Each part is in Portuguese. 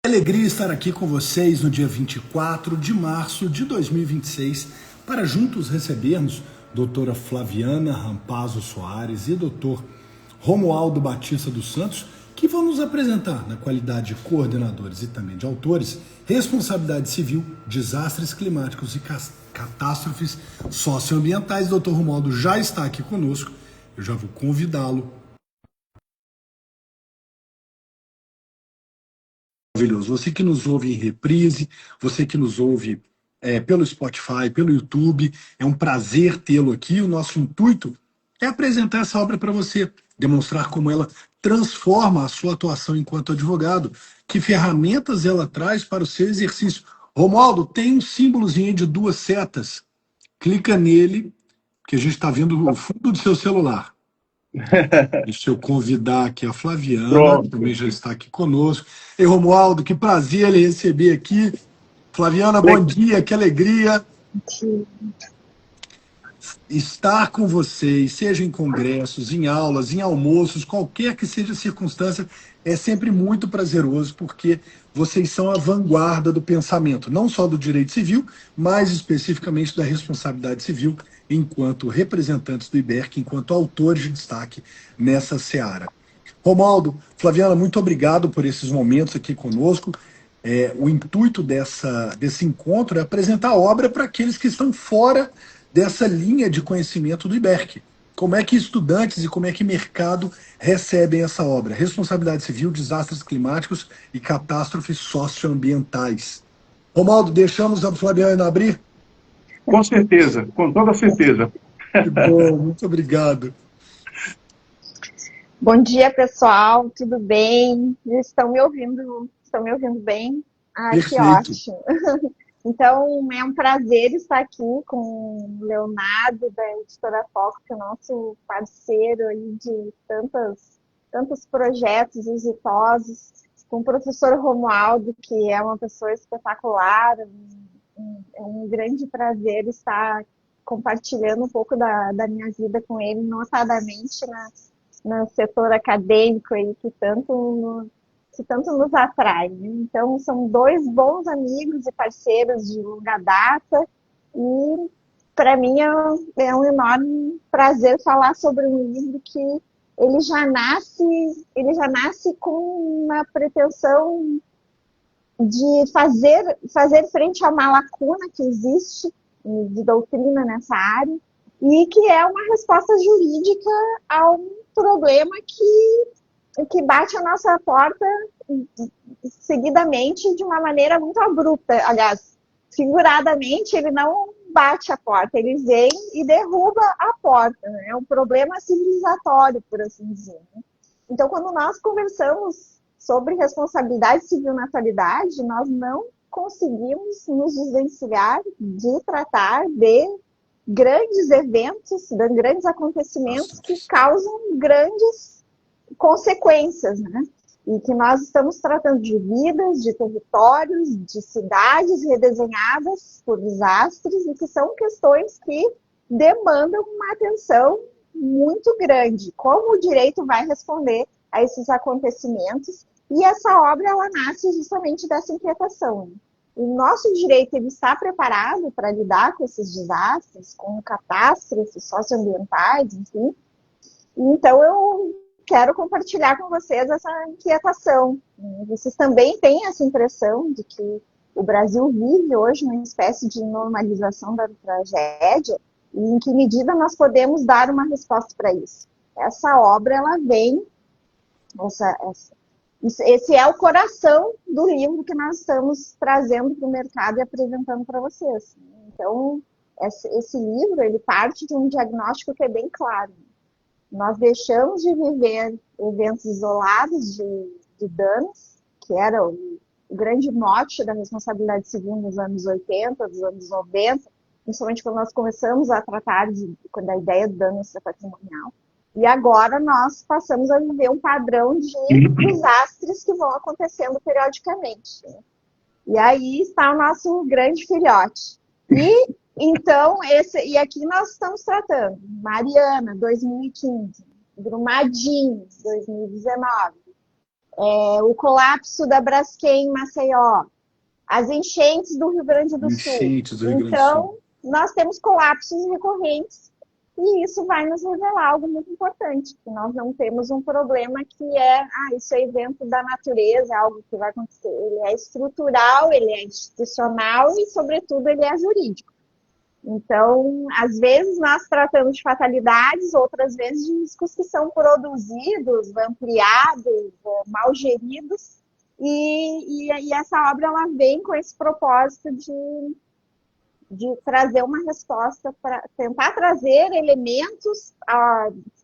Alegria estar aqui com vocês no dia 24 de março de 2026 para juntos recebermos doutora Flaviana Rampazzo Soares e doutor Romualdo Batista dos Santos, que vão nos apresentar, na qualidade de coordenadores e também de autores, responsabilidade civil, desastres climáticos e catástrofes socioambientais. Doutor Romualdo já está aqui conosco, eu já vou convidá-lo. Maravilhoso. Você que nos ouve em reprise, você que nos ouve pelo Spotify, pelo YouTube, é um prazer tê-lo aqui. O nosso intuito é apresentar essa obra para você, demonstrar como ela transforma a sua atuação enquanto advogado, que ferramentas ela traz para o seu exercício. Romualdo, tem um símbolozinho de duas setas. Clica nele, que a gente está vendo o fundo do seu celular. Deixa eu convidar aqui a Flaviana, que também já está aqui conosco. Ei, Romualdo, que prazer lhe receber aqui. Flaviana, bom dia, que alegria estar com vocês, seja em congressos, em aulas, em almoços, qualquer que seja a circunstância, é sempre muito prazeroso, porque vocês são a vanguarda do pensamento, não só do direito civil, mas especificamente da responsabilidade civil, enquanto representantes do IBERC, enquanto autores de destaque nessa seara. Romualdo, Flaviana, muito obrigado por esses momentos aqui conosco. O intuito desse encontro é apresentar a obra para aqueles que estão fora dessa linha de conhecimento do IBERC. Como é que estudantes e como é que mercado recebem essa obra? Responsabilidade civil, desastres climáticos e catástrofes socioambientais. Romualdo, deixamos a Flaviana abrir? Com certeza, com toda certeza. Que bom, muito obrigado. Bom dia, pessoal, tudo bem? Estão me ouvindo? Estão me ouvindo bem? Que Perfeito. ótimo. Então, é um prazer estar aqui com o Leonardo, da Editora Foco, que é o nosso parceiro aí de tantos projetos exitosos, com o professor Romualdo, que é uma pessoa espetacular. É um grande prazer estar compartilhando um pouco da minha vida com ele, notadamente no setor acadêmico aí que tanto nos atrai, né? Então, são dois bons amigos e parceiros de longa data e, para mim, é um enorme prazer falar sobre um livro que ele já nasce com uma pretensão de fazer frente a uma lacuna que existe de doutrina nessa área e que é uma resposta jurídica a um problema que bate a nossa porta seguidamente de uma maneira muito abrupta. Aliás, figuradamente, ele não bate a porta, ele vem e derruba a porta. Né? É um problema civilizatório, por assim dizer. Né? Então, quando nós conversamos sobre responsabilidade civil na atualidade, nós não conseguimos nos desvencilhar de tratar de grandes eventos, de grandes acontecimentos que causam grandes consequências, né? E que nós estamos tratando de vidas, de territórios, de cidades redesenhadas por desastres e que são questões que demandam uma atenção muito grande. Como o direito vai responder a esses acontecimentos? E essa obra, ela nasce justamente dessa inquietação. O nosso direito ele está preparado para lidar com esses desastres, com catástrofes socioambientais, enfim. Então, eu quero compartilhar com vocês essa inquietação. Vocês também têm essa impressão de que o Brasil vive hoje uma espécie de normalização da tragédia e em que medida nós podemos dar uma resposta para isso. Essa obra, ela vem... Esse é o coração do livro que nós estamos trazendo para o mercado e apresentando para vocês. Então, esse livro, ele parte de um diagnóstico que é bem claro. Nós deixamos de viver eventos isolados de danos, que era o grande mote da responsabilidade civil nos anos 80, dos anos 90, principalmente quando nós começamos a tratar da ideia do dano extrapatrimonial. E agora nós passamos a viver um padrão de desastres que vão acontecendo periodicamente. Né? E aí está o nosso grande filhote. E então, e aqui nós estamos tratando Mariana, 2015, Brumadinho, 2019, o colapso da Braskem em Maceió, as enchentes do Rio Grande do Sul. Então, nós temos colapsos recorrentes e isso vai nos revelar algo muito importante, que nós não temos um problema que isso é evento da natureza, algo que vai acontecer. Ele é estrutural, ele é institucional e, sobretudo, ele é jurídico. Então, às vezes nós tratamos de fatalidades, outras vezes de riscos que são produzidos, ampliados, mal geridos, e essa obra ela vem com esse propósito de trazer uma resposta, para tentar trazer elementos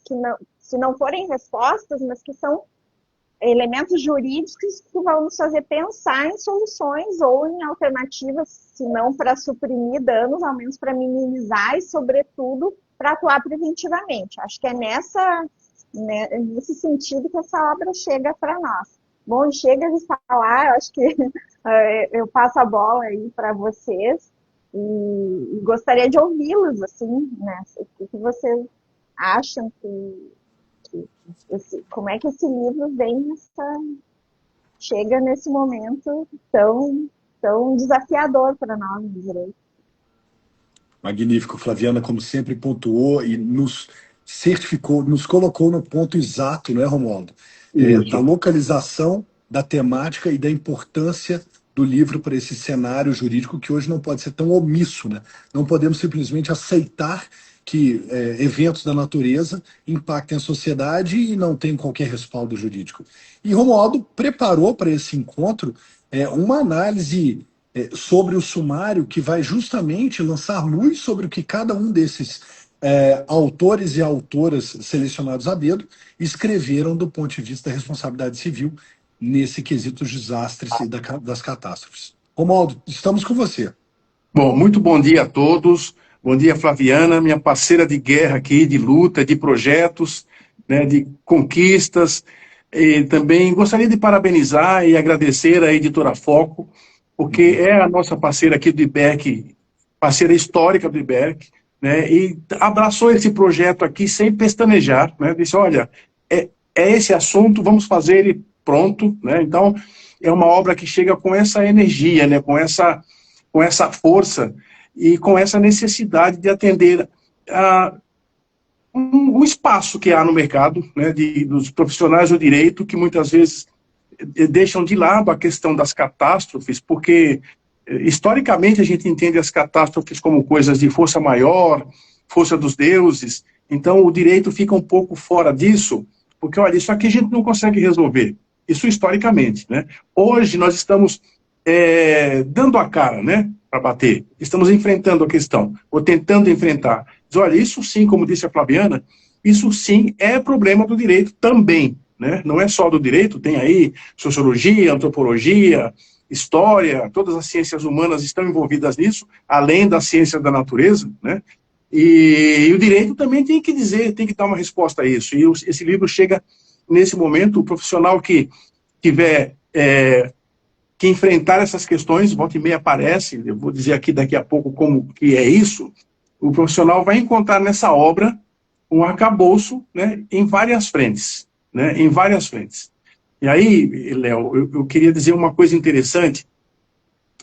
que não, se não forem respostas, mas que são elementos jurídicos que vão nos fazer pensar em soluções ou em alternativas, se não para suprimir danos, ao menos para minimizar e, sobretudo, para atuar preventivamente. Acho que é nesse sentido que essa obra chega para nós. Bom, chega de falar, acho que eu passo a bola aí para vocês e gostaria de ouvi-los, assim, né? O que vocês acham como é que esse livro chega nesse momento tão desafiador para nós no direito. Magnífico. Flaviana, como sempre, pontuou e nos certificou, nos colocou no ponto exato, não é, Romualdo? Da localização, da temática e da importância do livro para esse cenário jurídico que hoje não pode ser tão omisso, né? Não podemos simplesmente aceitar que eventos da natureza impactem a sociedade e não tem qualquer respaldo jurídico. E Romualdo preparou para esse encontro uma análise sobre o sumário que vai justamente lançar luz sobre o que cada um desses autores e autoras selecionados a dedo escreveram do ponto de vista da responsabilidade civil nesse quesito dos desastres e das catástrofes. Romualdo, estamos com você. Bom, muito bom dia a todos. Bom dia, Flaviana, minha parceira de guerra aqui, de luta, de projetos, né, de conquistas. E também gostaria de parabenizar e agradecer a Editora Foco, porque é a nossa parceira aqui do IBERC, parceira histórica do IBERC, né, e abraçou esse projeto aqui sem pestanejar, né, disse, olha, é esse assunto, vamos fazer ele pronto, né, então é uma obra que chega com essa energia, né, com essa força, e com essa necessidade de atender a um espaço que há no mercado, né, dos profissionais do direito, que muitas vezes deixam de lado a questão das catástrofes, porque historicamente a gente entende as catástrofes como coisas de força maior, força dos deuses, então o direito fica um pouco fora disso, porque olha, isso aqui a gente não consegue resolver, isso historicamente, né? Hoje nós estamos dando a cara, né, para bater. Estamos enfrentando a questão, ou tentando enfrentar. Diz, olha, isso sim, como disse a Flaviana, isso sim é problema do direito também, né? Não é só do direito, tem aí sociologia, antropologia, história, todas as ciências humanas estão envolvidas nisso, além da ciência da natureza, né? E o direito também tem que dizer, tem que dar uma resposta a isso. E esse livro chega nesse momento, o profissional que tiver que enfrentar essas questões, volta e meia aparece, eu vou dizer aqui daqui a pouco como que é isso, o profissional vai encontrar nessa obra um arcabouço, né, em várias frentes, né, em várias frentes. E aí, Léo, eu queria dizer uma coisa interessante,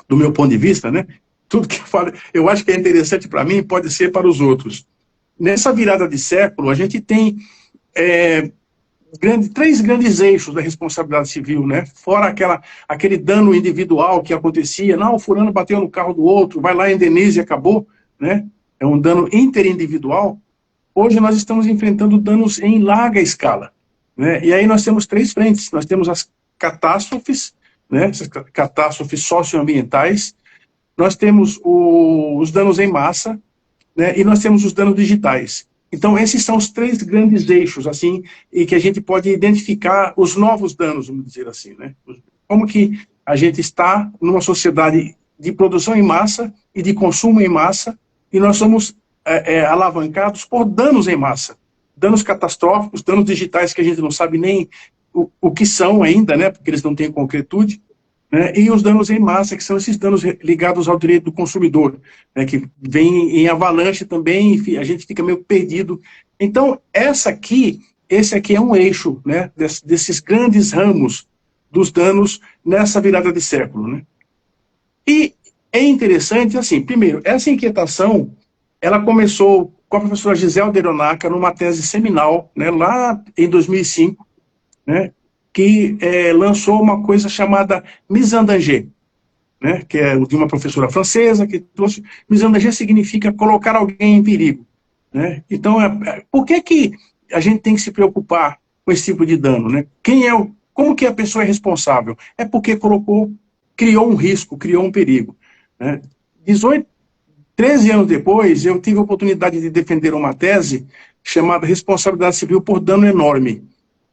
do meu ponto de vista, né, tudo que eu falo, eu acho que é interessante para mim, pode ser para os outros. Nessa virada de século, a gente tem três grandes eixos da responsabilidade civil, né? Fora aquele dano individual que acontecia, não, o fulano bateu no carro do outro, vai lá, indeniza e acabou, né? É um dano interindividual. Hoje nós estamos enfrentando danos em larga escala, né? E aí nós temos três frentes, nós temos as catástrofes, né? Essas catástrofes socioambientais, nós temos os danos em massa, né? E nós temos os danos digitais. Então, esses são os três grandes eixos, assim, e que a gente pode identificar os novos danos, vamos dizer assim, né? Como que a gente está numa sociedade de produção em massa e de consumo em massa, e nós somos alavancados por danos em massa, danos catastróficos, danos digitais que a gente não sabe nem o que são ainda, né? Porque eles não têm concretude, né, e os danos em massa, que são esses danos ligados ao direito do consumidor, né, que vem em avalanche também, enfim, a gente fica meio perdido. Então, esse aqui é um eixo, né, desses grandes ramos dos danos nessa virada de século, né? E é interessante, assim, primeiro, essa inquietação, ela começou com a professora Gisele Deronaca numa tese seminal, né, lá em 2005, né, que lançou uma coisa chamada mise en danger, né, que é de uma professora francesa, que trouxe... Mise en danger significa colocar alguém em perigo, né? Então, por que a gente tem que se preocupar com esse tipo de dano, né? Como que a pessoa é responsável? É porque criou um risco, criou um perigo, né? 13 anos depois, eu tive a oportunidade de defender uma tese chamada Responsabilidade Civil por Dano Enorme,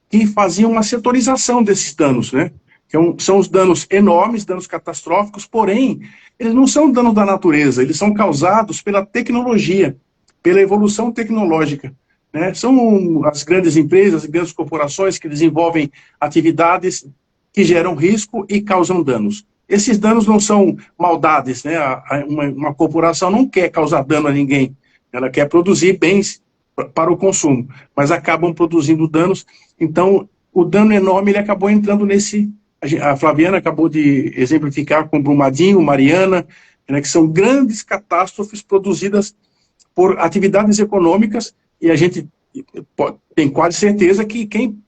que fazia uma setorização desses danos, né? São os danos enormes, danos catastróficos, porém, eles não são danos da natureza, eles são causados pela tecnologia, pela evolução tecnológica, né? São as grandes empresas, as grandes corporações que desenvolvem atividades que geram risco e causam danos. Esses danos não são maldades, né? Uma corporação não quer causar dano a ninguém, ela quer produzir bens para o consumo, mas acabam produzindo danos. Então, o dano enorme, ele acabou entrando nesse... A Flaviana acabou de exemplificar com Brumadinho, Mariana, né, que são grandes catástrofes produzidas por atividades econômicas, e a gente tem quase certeza que quem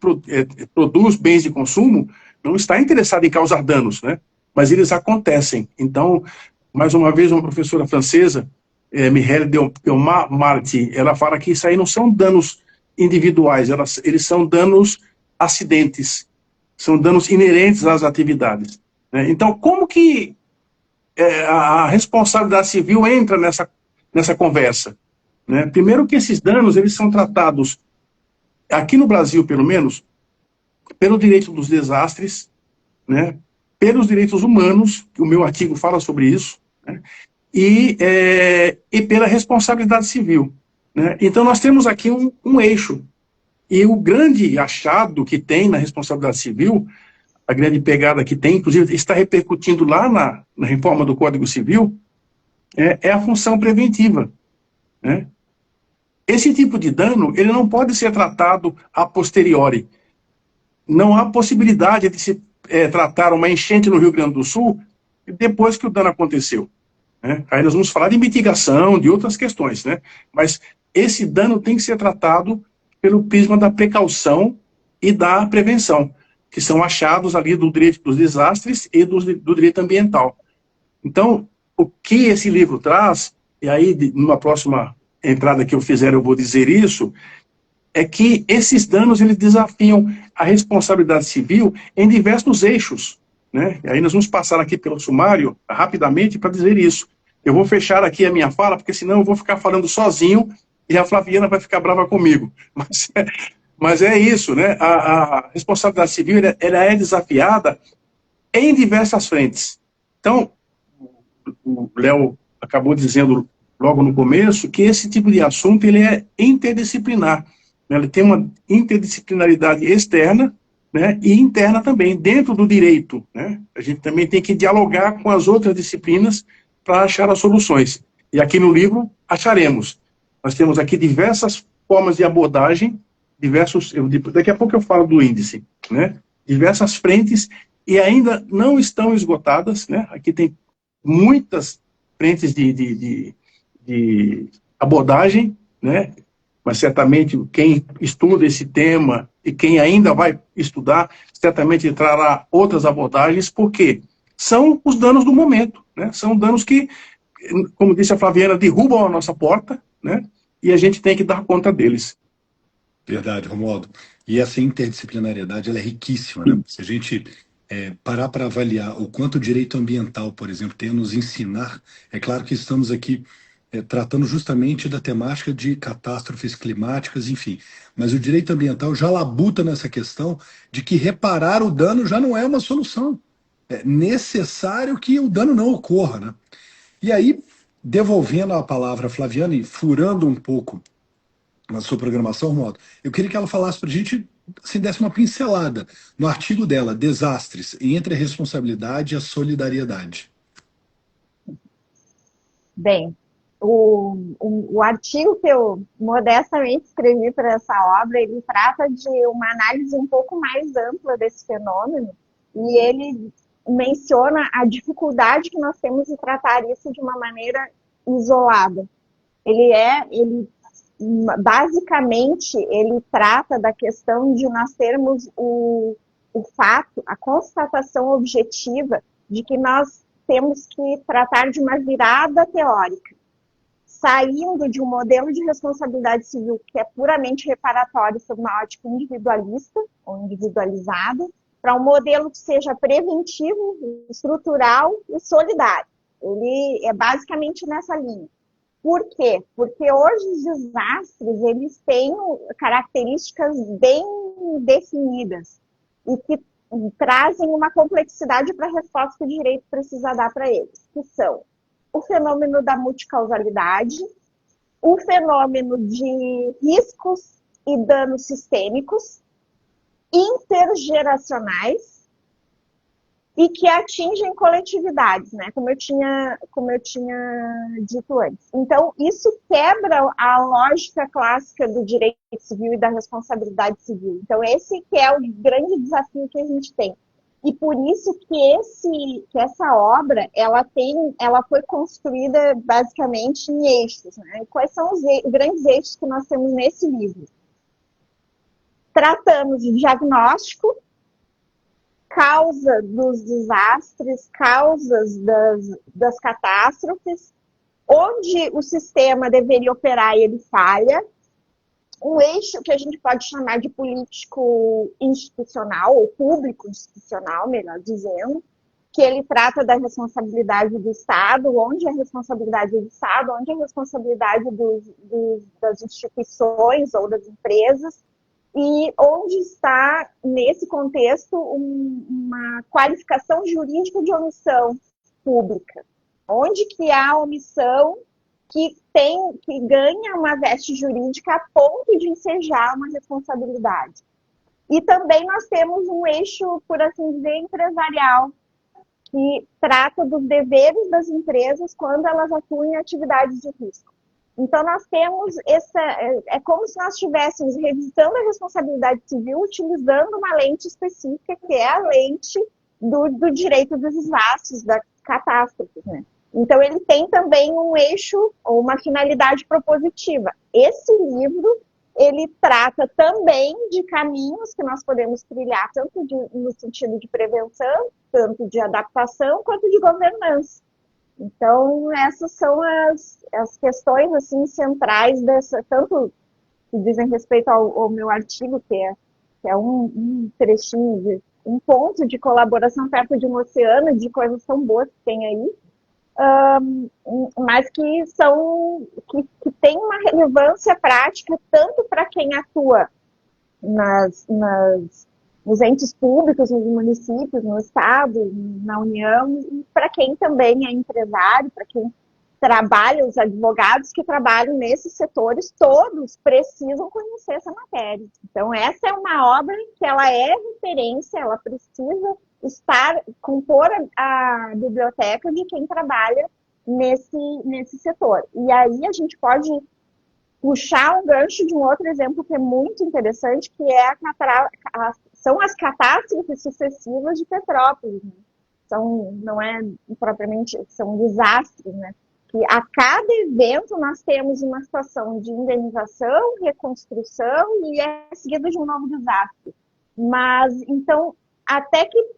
produz bens de consumo não está interessado em causar danos, né? Mas eles acontecem. Então, mais uma vez, uma professora francesa, Mireille Delmarty, ela fala que isso aí não são danos individuais, eles são danos acidentes, são danos inerentes às atividades, né? Então, como que a responsabilidade civil entra nessa conversa, né? Primeiro que esses danos, eles são tratados, aqui no Brasil, pelo menos, pelo direito dos desastres, né? Pelos direitos humanos, que o meu artigo fala sobre isso, né? E pela responsabilidade civil, né? Então, nós temos aqui um eixo. E o grande achado que tem na responsabilidade civil, a grande pegada que tem, inclusive está repercutindo lá na reforma do Código Civil, é a função preventiva, né? Esse tipo de dano, ele não pode ser tratado a posteriori. Não há possibilidade de se tratar uma enchente no Rio Grande do Sul depois que o dano aconteceu, né? Aí nós vamos falar de mitigação, de outras questões, né? Mas esse dano tem que ser tratado pelo prisma da precaução e da prevenção, que são achados ali do direito dos desastres e do direito ambiental. Então, o que esse livro traz, e aí numa próxima entrada que eu fizer eu vou dizer isso, é que esses danos, eles desafiam a responsabilidade civil em diversos eixos, né? E aí nós vamos passar aqui pelo sumário, rapidamente, para dizer isso. Eu vou fechar aqui a minha fala, porque senão eu vou ficar falando sozinho e a Flaviana vai ficar brava comigo. Mas é isso, né? A responsabilidade civil, ela é desafiada em diversas frentes. Então, o Léo acabou dizendo logo no começo que esse tipo de assunto, ele é interdisciplinar, né? Ele tem uma interdisciplinaridade externa, né, e interna também, dentro do direito, né? A gente também tem que dialogar com as outras disciplinas para achar as soluções. E aqui no livro, acharemos. Nós temos aqui diversas formas de abordagem, daqui a pouco eu falo do índice, né? Diversas frentes, e ainda não estão esgotadas, né? Aqui tem muitas frentes de abordagem, né? Mas certamente quem estuda esse tema e quem ainda vai estudar, certamente trará outras abordagens, porque são os danos do momento, né? São danos que, como disse a Flaviana, derrubam a nossa porta, né? E a gente tem que dar conta deles. Verdade, Romualdo. E essa interdisciplinariedade, ela é riquíssima, né? Se a gente parar para avaliar o quanto o direito ambiental, por exemplo, tem a nos ensinar, é claro que estamos aqui tratando justamente da temática de catástrofes climáticas, enfim. Mas o direito ambiental já labuta nessa questão de que reparar o dano já não é uma solução. É necessário que o dano não ocorra, né? E aí, devolvendo a palavra a Flaviana e furando um pouco na sua programação, Romualdo, eu queria que ela falasse para a gente, assim, desse uma pincelada no artigo dela, Desastres, entre a responsabilidade e a solidariedade. Bem, o artigo que eu modestamente escrevi para essa obra, ele trata de uma análise um pouco mais ampla desse fenômeno, e ele menciona a dificuldade que nós temos de tratar isso de uma maneira isolada. Ele basicamente, ele trata da questão de nós termos o fato, a constatação objetiva de que nós temos que tratar de uma virada teórica, saindo de um modelo de responsabilidade civil que é puramente reparatório sob uma ótica individualista ou individualizada, para um modelo que seja preventivo, estrutural e solidário. Ele é basicamente nessa linha. Por quê? Porque hoje os desastres, eles têm características bem definidas e que trazem uma complexidade para a resposta que o direito precisa dar para eles, que são o fenômeno da multicausalidade, o fenômeno de riscos e danos sistêmicos, intergeracionais, e que atingem coletividades, né? Como eu tinha dito antes. Então, isso quebra a lógica clássica do direito civil e da responsabilidade civil. Então, esse que é o grande desafio que a gente tem. E por isso que essa obra, ela foi construída basicamente em eixos, né? E quais são os grandes eixos que nós temos nesse livro? Tratamos de diagnóstico, causa dos desastres, causas das catástrofes, onde o sistema deveria operar e ele falha, um eixo que a gente pode chamar de político institucional, ou público institucional, melhor dizendo, que ele trata da responsabilidade do Estado, onde é a responsabilidade do Estado, onde é a responsabilidade das instituições ou das empresas, e onde está, nesse contexto, uma qualificação jurídica de omissão pública. Onde que há omissão que ganha uma veste jurídica a ponto de ensejar uma responsabilidade. E também nós temos um eixo, por assim dizer, empresarial, que trata dos deveres das empresas quando elas atuam em atividades de risco. Então, nós temos é como se nós estivéssemos revisando a responsabilidade civil utilizando uma lente específica, que é a lente do direito dos desastres, das catástrofes, né? Então, ele tem também um eixo ou uma finalidade propositiva. Esse livro, ele trata também de caminhos que nós podemos trilhar, tanto no sentido de prevenção, tanto de adaptação, quanto de governança. Então, essas são as questões assim, centrais tanto que dizem respeito ao meu artigo, que é um trechinho, um ponto de colaboração perto de um oceano de coisas tão boas que tem aí, mas que tem uma relevância prática tanto para quem atua nos entes públicos, nos municípios, no Estado, na União, e para quem também é empresário, para quem trabalha, os advogados que trabalham nesses setores, todos precisam conhecer essa matéria. Então, essa é uma obra que ela é referência, ela precisa compor a biblioteca de quem trabalha nesse setor. E aí a gente pode puxar um gancho de um outro exemplo que é muito interessante, que é são as catástrofes sucessivas de Petrópolis. Né? Não é propriamente, são desastres, né? Que a cada evento nós temos uma situação de indenização, reconstrução e é seguido de um novo desastre. Mas, então,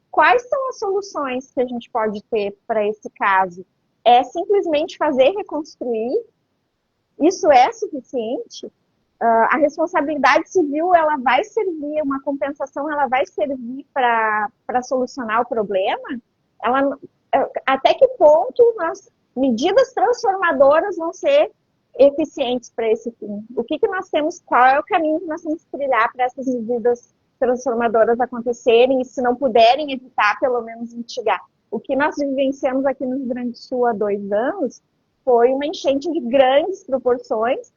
quais são as soluções que a gente pode ter para esse caso? É simplesmente reconstruir? Isso é suficiente? A responsabilidade civil, ela vai servir, uma compensação, ela vai servir para solucionar o problema? Até que ponto medidas transformadoras vão ser eficientes para esse fim? Qual é o caminho que nós temos que trilhar para essas medidas transformadoras acontecerem e, se não puderem evitar, pelo menos mitigar? O que nós vivenciamos aqui no Rio Grande do Sul há 2 anos foi uma enchente de grandes proporções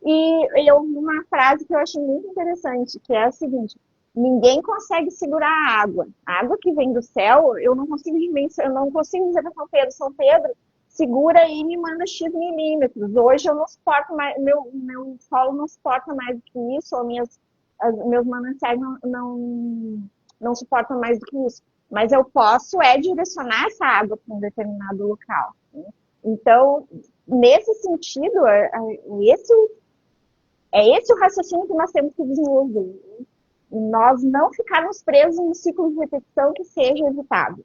e eu vi uma frase que eu achei muito interessante, que é a seguinte: ninguém consegue segurar a água. A água que vem do céu, eu não consigo dizer para São Pedro, segura aí e me manda X milímetros. Hoje eu não suporto mais, meu solo não suporta mais do que isso, ou meus mananciais não suportam mais do que isso. mas eu posso direcionar essa água para um determinado local. Né? Então, nesse sentido, esse o raciocínio que nós temos que desenvolver. Nós não ficarmos presos em um ciclo de repetição que seja evitado,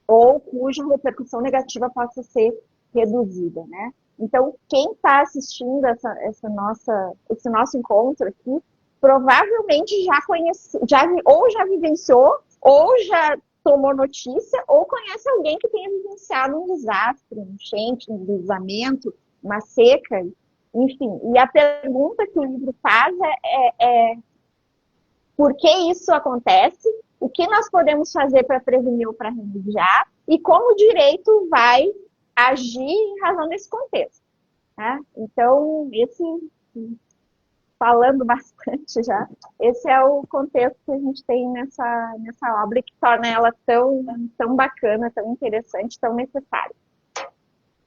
ou cuja repercussão negativa possa ser reduzida, né? Então, quem está assistindo esse nosso encontro aqui, provavelmente já conhece, ou já vivenciou, ou já tomou notícia, ou conhece alguém que tenha vivenciado um desastre, um enchente, um deslizamento, uma seca, enfim. E a pergunta que o livro faz é por que isso acontece, o que nós podemos fazer para prevenir ou para remediar, e como o direito vai agir em razão desse contexto. Né? Então, falando bastante já, esse é o contexto que a gente tem nessa obra que torna ela tão bacana, tão interessante, tão necessária.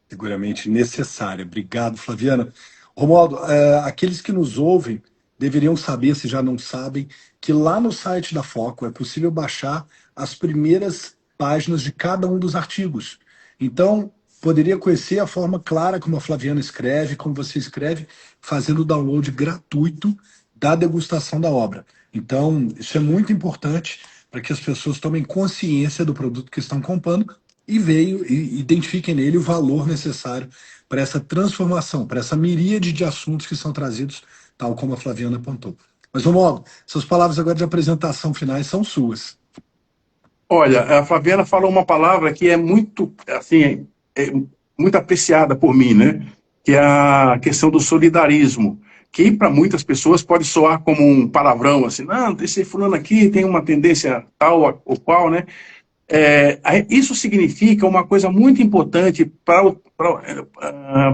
Seguramente necessária. Obrigado, Flaviana. Romualdo, aqueles que nos ouvem deveriam saber, se já não sabem, que lá no site da Foco é possível baixar as primeiras páginas de cada um dos artigos. Então, poderia conhecer a forma clara como a Flaviana escreve, como você escreve, fazendo o download gratuito da degustação da obra. Então, isso é muito importante para que as pessoas tomem consciência do produto que estão comprando e identifiquem nele o valor necessário para essa transformação, para essa miríade de assuntos que são trazidos, tal como a Flaviana apontou. Mas, Romualdo, suas palavras agora de apresentação finais são suas. Olha, a Flaviana falou uma palavra que é muito, assim, muito apreciada por mim, né? Que é a questão do solidarismo, que para muitas pessoas pode soar como um palavrão, assim, não, esse fulano aqui tem uma tendência tal ou qual, né? Isso significa uma coisa muito importante para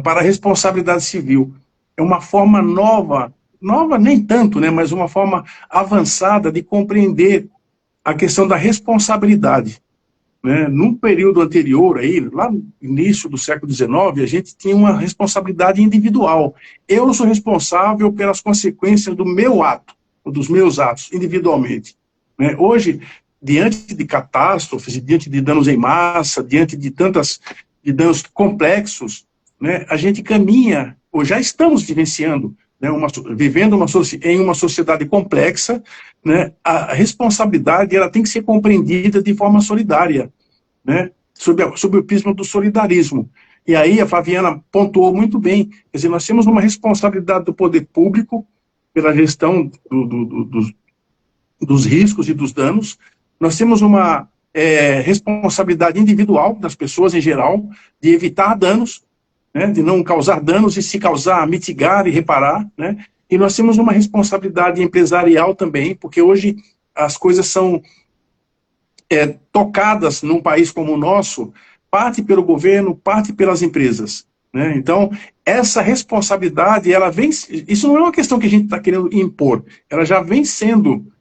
a responsabilidade civil. É uma forma nova nem tanto, né, mas uma forma avançada de compreender a questão da responsabilidade. Né? Num período anterior, aí, lá no início do século XIX, a gente tinha uma responsabilidade individual. Eu sou responsável pelas consequências do meu ato, ou dos meus atos, individualmente. Né? Hoje, diante de catástrofes, diante de danos em massa, diante de danos complexos, né, a gente caminha, ou já estamos vivenciando, né, vivendo em uma sociedade complexa, né, a responsabilidade ela tem que ser compreendida de forma solidária, né, sob o prisma do solidarismo. E aí a Flaviana pontuou muito bem, quer dizer, nós temos uma responsabilidade do poder público pela gestão dos riscos e dos danos, nós temos uma responsabilidade individual das pessoas em geral de evitar danos, né, de não causar danos e se causar, mitigar e reparar, né, e nós temos uma responsabilidade empresarial também, porque hoje as coisas são tocadas num país como o nosso, parte pelo governo, parte pelas empresas, né, então essa responsabilidade, ela vem, isso não é uma questão que a gente está querendo impor, ela já vem sendo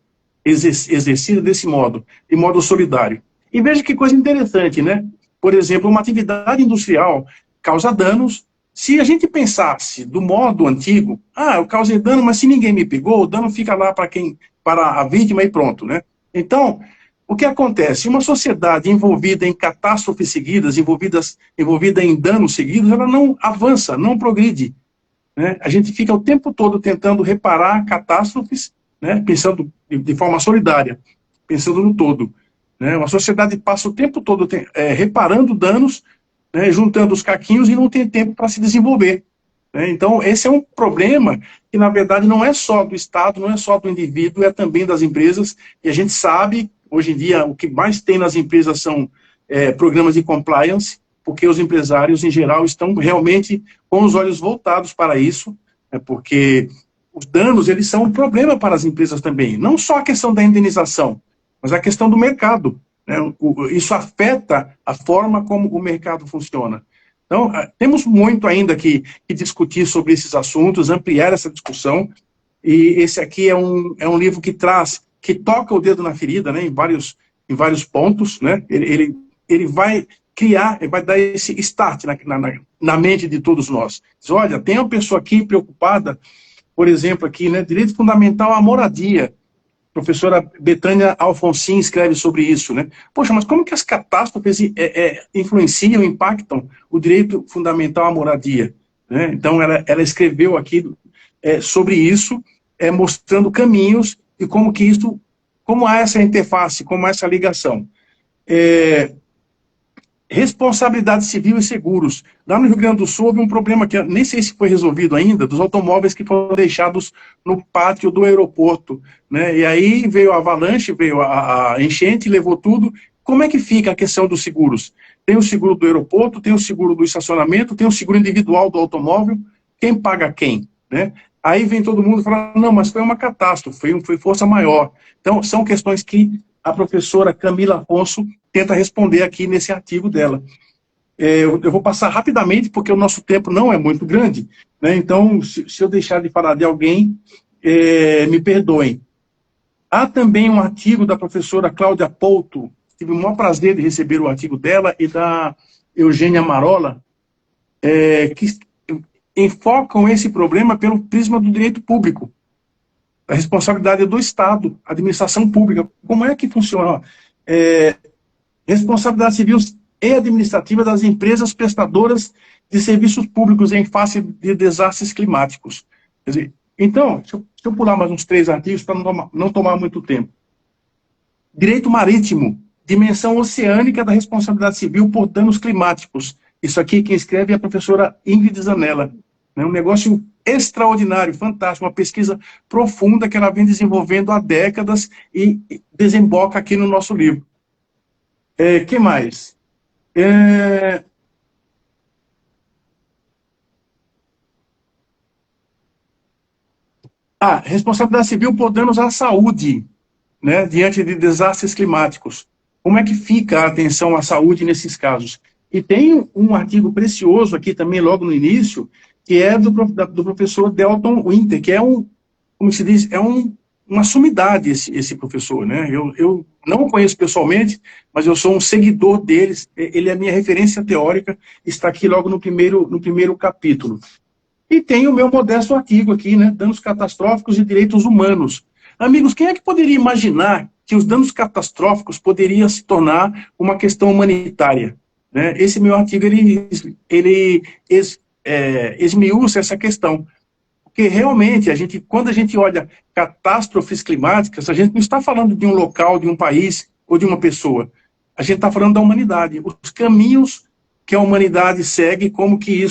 exercida desse modo, de modo solidário. E veja que coisa interessante, né, por exemplo, uma atividade industrial causa danos. Se a gente pensasse do modo antigo, eu causei dano, mas se ninguém me pegou, o dano fica lá para a vítima e pronto, né? Então, o que acontece? Uma sociedade envolvida em catástrofes seguidas, envolvida em danos seguidos, ela não avança, não progride, né? A gente fica o tempo todo tentando reparar catástrofes, né? Pensando de forma solidária, pensando no todo, né? Uma sociedade passa o tempo todo reparando danos, né, juntando os caquinhos e não tem tempo para se desenvolver. Né? Então, esse é um problema que, na verdade, não é só do Estado, não é só do indivíduo, é também das empresas. E a gente sabe, hoje em dia, o que mais tem nas empresas são programas de compliance, porque os empresários, em geral, estão realmente com os olhos voltados para isso, né, porque os danos, eles são um problema para as empresas também. Não só a questão da indenização, mas a questão do mercado. Isso afeta a forma como o mercado funciona. Então, temos muito ainda que discutir sobre esses assuntos, ampliar essa discussão, e esse aqui é um livro que toca o dedo na ferida, né, em vários pontos, né, ele vai criar, ele vai dar esse start na mente de todos nós. Diz, olha, tem uma pessoa aqui preocupada, por exemplo, aqui, né, direito fundamental à moradia. professora Betânia Alfonsin escreve sobre isso, né? Poxa, mas como que as catástrofes influenciam, impactam o direito fundamental à moradia? Né? Então, ela escreveu aqui sobre isso, mostrando caminhos e como há essa interface, como há essa ligação. Responsabilidade civil e seguros. Lá no Rio Grande do Sul houve um problema que nem sei se foi resolvido ainda, dos automóveis que foram deixados no pátio do aeroporto, né? E aí veio a avalanche, veio a enchente, levou tudo. Como é que fica a questão dos seguros? Tem o seguro do aeroporto, tem o seguro do estacionamento, tem o seguro individual do automóvel, quem paga quem, né? Aí vem todo mundo falando, não, mas foi uma catástrofe, foi força maior. Então, são questões que a professora Camila Afonso tenta responder aqui nesse artigo dela. Eu vou passar rapidamente, porque o nosso tempo não é muito grande, né? Então, se eu deixar de falar de alguém, me perdoem. Há também um artigo da professora Cláudia Pouto, tive o maior prazer de receber o artigo dela, e da Eugênia Marola, que enfocam esse problema pelo prisma do direito público. A responsabilidade do Estado, administração pública. Como é que funciona? Responsabilidade civil e administrativa das empresas prestadoras de serviços públicos em face de desastres climáticos. Quer dizer, então, deixa eu pular mais uns 3 artigos para não tomar muito tempo. Direito marítimo, dimensão oceânica da responsabilidade civil por danos climáticos. Isso aqui quem escreve é a professora Ingrid Zanella. É um negócio extraordinário, fantástico, uma pesquisa profunda que ela vem desenvolvendo há décadas e desemboca aqui no nosso livro. Que mais? Responsabilidade civil por danos à saúde, né, diante de desastres climáticos. Como é que fica a atenção à saúde nesses casos? E tem um artigo precioso aqui também, logo no início, que é do professor Delton Winter, que é como se diz, uma sumidade esse professor, né? Eu não o conheço pessoalmente, mas eu sou um seguidor deles, ele é a minha referência teórica, está aqui logo no primeiro capítulo. E tem o meu modesto artigo aqui, né? Danos catastróficos e direitos humanos. Amigos, quem é que poderia imaginar que os danos catastróficos poderiam se tornar uma questão humanitária? Né? Esse meu artigo, ele esmiuça essa questão. Porque realmente, quando a gente olha catástrofes climáticas, a gente não está falando de um local, de um país ou de uma pessoa. A gente está falando da humanidade. Os caminhos que a humanidade segue, como que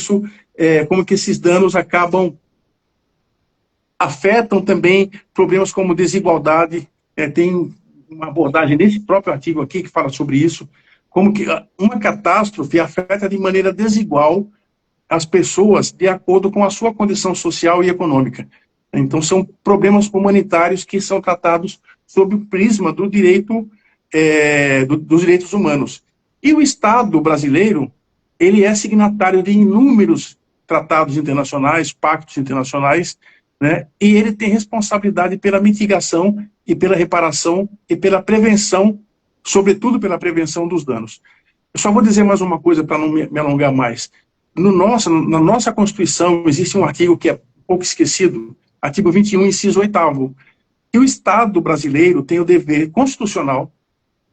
esses danos afetam também problemas como desigualdade. Tem uma abordagem nesse próprio artigo aqui que fala sobre isso, como que uma catástrofe afeta de maneira desigual as pessoas de acordo com a sua condição social e econômica. Então, são problemas humanitários que são tratados sob o prisma do direito, dos direitos humanos. E o Estado brasileiro, ele é signatário de inúmeros tratados internacionais, pactos internacionais, né? E ele tem responsabilidade pela mitigação e pela reparação e pela prevenção, sobretudo pela prevenção dos danos. Eu só vou dizer mais uma coisa para não me alongar mais. Na nossa Constituição existe um artigo que é um pouco esquecido, artigo 21, inciso 8º, que o Estado brasileiro tem o dever constitucional,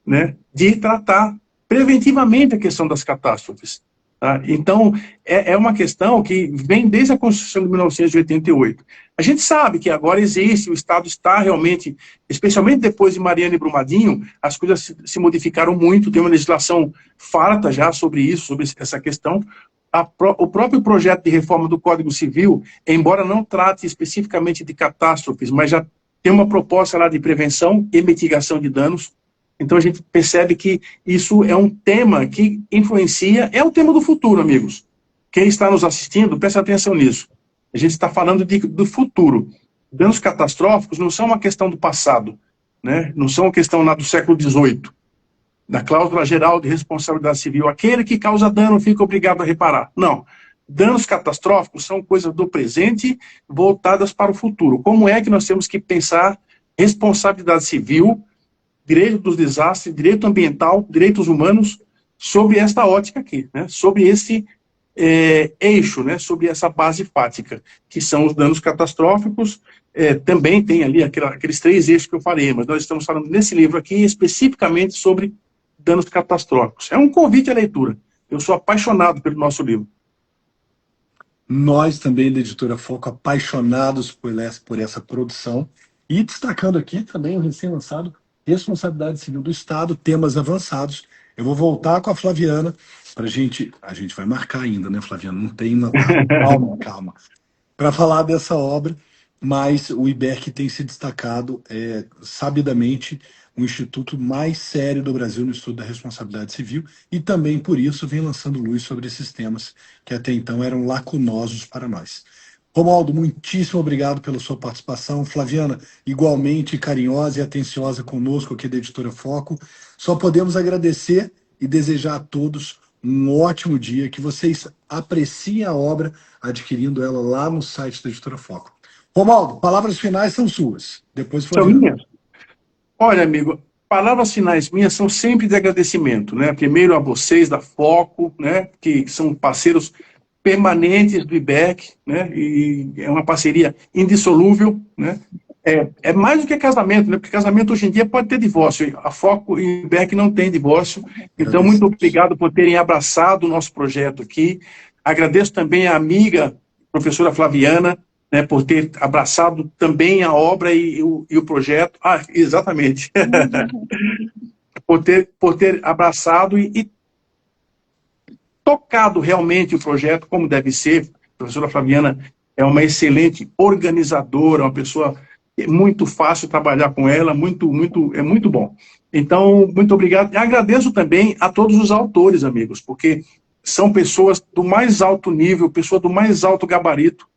né, de tratar preventivamente a questão das catástrofes. Tá? Então, é uma questão que vem desde a Constituição de 1988. A gente sabe que agora existe, o Estado está realmente, especialmente depois de Mariana e Brumadinho, as coisas se modificaram muito, tem uma legislação farta já sobre isso, sobre essa questão. O próprio projeto de reforma do Código Civil, embora não trate especificamente de catástrofes, mas já tem uma proposta lá de prevenção e mitigação de danos. Então a gente percebe que isso é um tema que influencia, é o tema do futuro, amigos. Quem está nos assistindo, preste atenção nisso. A gente está falando do futuro. Danos catastróficos não são uma questão do passado, né? Não são uma questão lá do século XVIII. Da cláusula geral de responsabilidade civil, aquele que causa dano fica obrigado a reparar. Não. Danos catastróficos são coisas do presente voltadas para o futuro. Como é que nós temos que pensar responsabilidade civil, direito dos desastres, direito ambiental, direitos humanos, sobre esta ótica aqui, né? Sobre eixo, né, sobre essa base fática, que são os danos catastróficos. Também tem ali aqueles 3 eixos que eu falei, mas nós estamos falando nesse livro aqui especificamente sobre danos catastróficos. É um convite à leitura. Eu sou apaixonado pelo nosso livro. Nós também, da Editora Foco, apaixonados por essa produção. E destacando aqui também o recém-lançado Responsabilidade Civil do Estado, temas avançados. Eu vou voltar com a Flaviana para a gente vai marcar ainda, né, Flaviana? Não tem uma... Calma. Para falar dessa obra, mas o IBERC tem se destacado sabidamente o instituto mais sério do Brasil no estudo da responsabilidade civil e também por isso vem lançando luz sobre esses temas que até então eram lacunosos para nós. Romualdo, muitíssimo obrigado pela sua participação. Flaviana, igualmente carinhosa e atenciosa conosco aqui da Editora Foco. Só podemos agradecer e desejar a todos um ótimo dia, que vocês apreciem a obra adquirindo ela lá no site da Editora Foco. Romualdo, palavras finais são suas. Depois Flaviana. São minhas? Olha, amigo, palavras finais minhas são sempre de agradecimento, né? Primeiro a vocês da Foco, né? Que são parceiros permanentes do IBERC, né? E é uma parceria indissolúvel, né? É mais do que casamento, né? Porque casamento hoje em dia pode ter divórcio. A Foco e o IBERC não tem divórcio. Então, muito obrigado por terem abraçado o nosso projeto aqui. Agradeço também a amiga, professora Flaviana, né, por ter abraçado também a obra e o projeto. Exatamente. por ter abraçado e tocado realmente o projeto como deve ser. A professora Flaviana é uma excelente organizadora, uma pessoa muito fácil trabalhar com ela, é muito bom. Então, muito obrigado. E agradeço também a todos os autores, amigos, porque são pessoas do mais alto nível, pessoas do mais alto gabarito,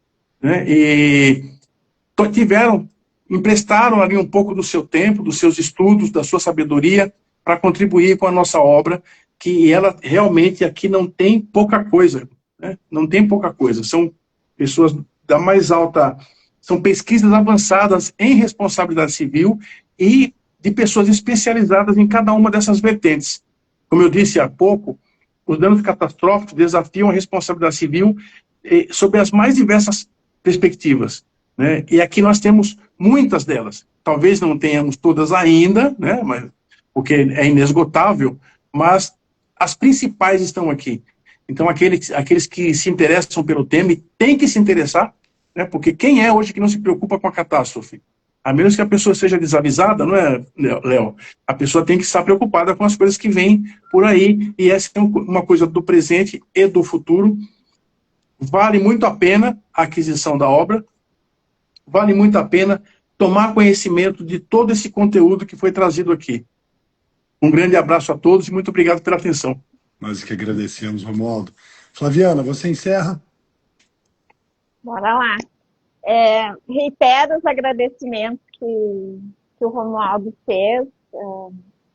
né? E emprestaram ali um pouco do seu tempo, dos seus estudos, da sua sabedoria, para contribuir com a nossa obra, que ela realmente aqui não tem pouca coisa, né? Não tem pouca coisa. São pessoas da mais alta... São pesquisas avançadas em responsabilidade civil e de pessoas especializadas em cada uma dessas vertentes. Como eu disse há pouco, os danos catastróficos desafiam a responsabilidade civil sob as mais diversas perspectivas, né? E aqui nós temos muitas delas. Talvez não tenhamos todas ainda, né? Porque é inesgotável, mas as principais estão aqui. Então, aqueles que se interessam pelo tema e têm que se interessar, né? Porque quem é hoje que não se preocupa com a catástrofe? A menos que a pessoa seja desavisada, não é, Léo? A pessoa tem que estar preocupada com as coisas que vêm por aí, e essa é uma coisa do presente e do futuro. Vale muito a pena a aquisição da obra, vale muito a pena tomar conhecimento de todo esse conteúdo que foi trazido aqui. Um grande abraço a todos e muito obrigado pela atenção. Nós que agradecemos, Romualdo. Flaviana, você encerra? Bora lá. Reitero os agradecimentos que o Romualdo fez,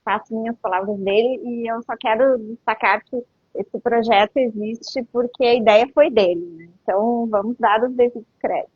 faço minhas palavras dele, e eu só quero destacar que esse projeto existe porque a ideia foi dele, né? Então vamos dar os devidos créditos.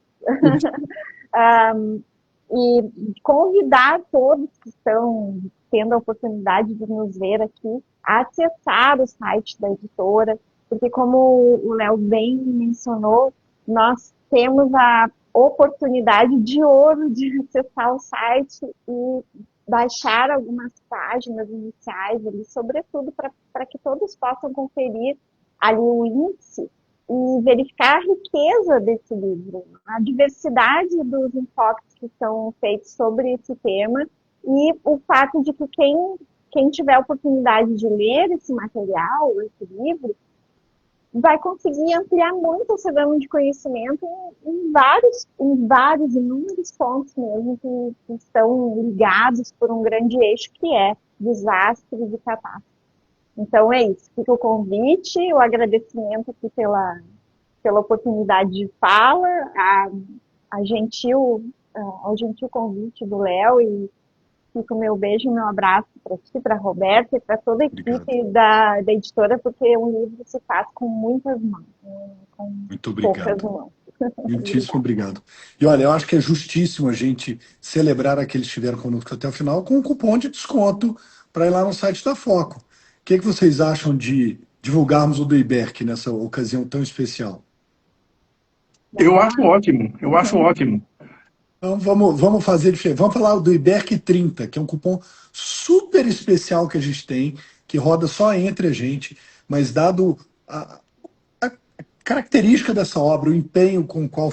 E convidar todos que estão tendo a oportunidade de nos ver aqui a acessar o site da editora, porque como o Léo bem mencionou, nós temos a oportunidade de ouro de acessar o site e baixar algumas páginas iniciais ali, sobretudo para que todos possam conferir ali o índice e verificar a riqueza desse livro, a diversidade dos enfoques que são feitos sobre esse tema e o fato de que quem tiver a oportunidade de ler esse material, esse livro, vai conseguir ampliar muito esse gama de conhecimento em vários, inúmeros pontos mesmo que estão ligados por um grande eixo que é desastres e catástrofes. Então é isso, fica o convite, o agradecimento aqui pela oportunidade de fala, ao gentil convite do Léo, e fica o meu beijo e meu abraço para ti, para a Roberta e para toda a equipe da editora, porque um livro se faz com muitas mãos, com muito obrigado. Poucas mãos. Muitíssimo obrigado. E olha, eu acho que é justíssimo a gente celebrar aqueles que estiveram conosco até o final com um cupom de desconto para ir lá no site da Foco. O que vocês acham de divulgarmos o do IBERC nessa ocasião tão especial? Eu acho ótimo, eu acho ótimo. Então vamos fazer diferente. Vamos falar do IBERC 30, que é um cupom super especial que a gente tem, que roda só entre a gente, mas dado a característica dessa obra, o empenho com o qual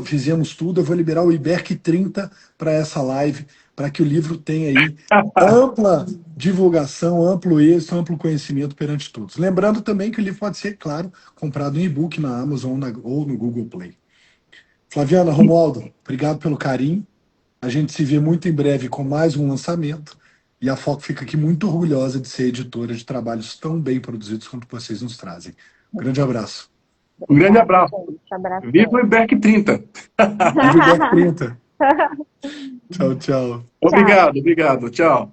fizemos tudo, eu vou liberar o IBERC 30 para essa live, para que o livro tenha aí ampla divulgação, amplo êxito, amplo conhecimento perante todos. Lembrando também que o livro pode ser, claro, comprado em e-book na Amazon ou no Google Play. Flaviana, Romualdo, obrigado pelo carinho. A gente se vê muito em breve com mais um lançamento. E a Foco fica aqui muito orgulhosa de ser editora de trabalhos tão bem produzidos quanto vocês nos trazem. Um grande abraço. Um grande abraço. Abraço. Viva o IBERC 30. Viva o IBERC 30. Tchau, tchau. Obrigado, obrigado. Tchau.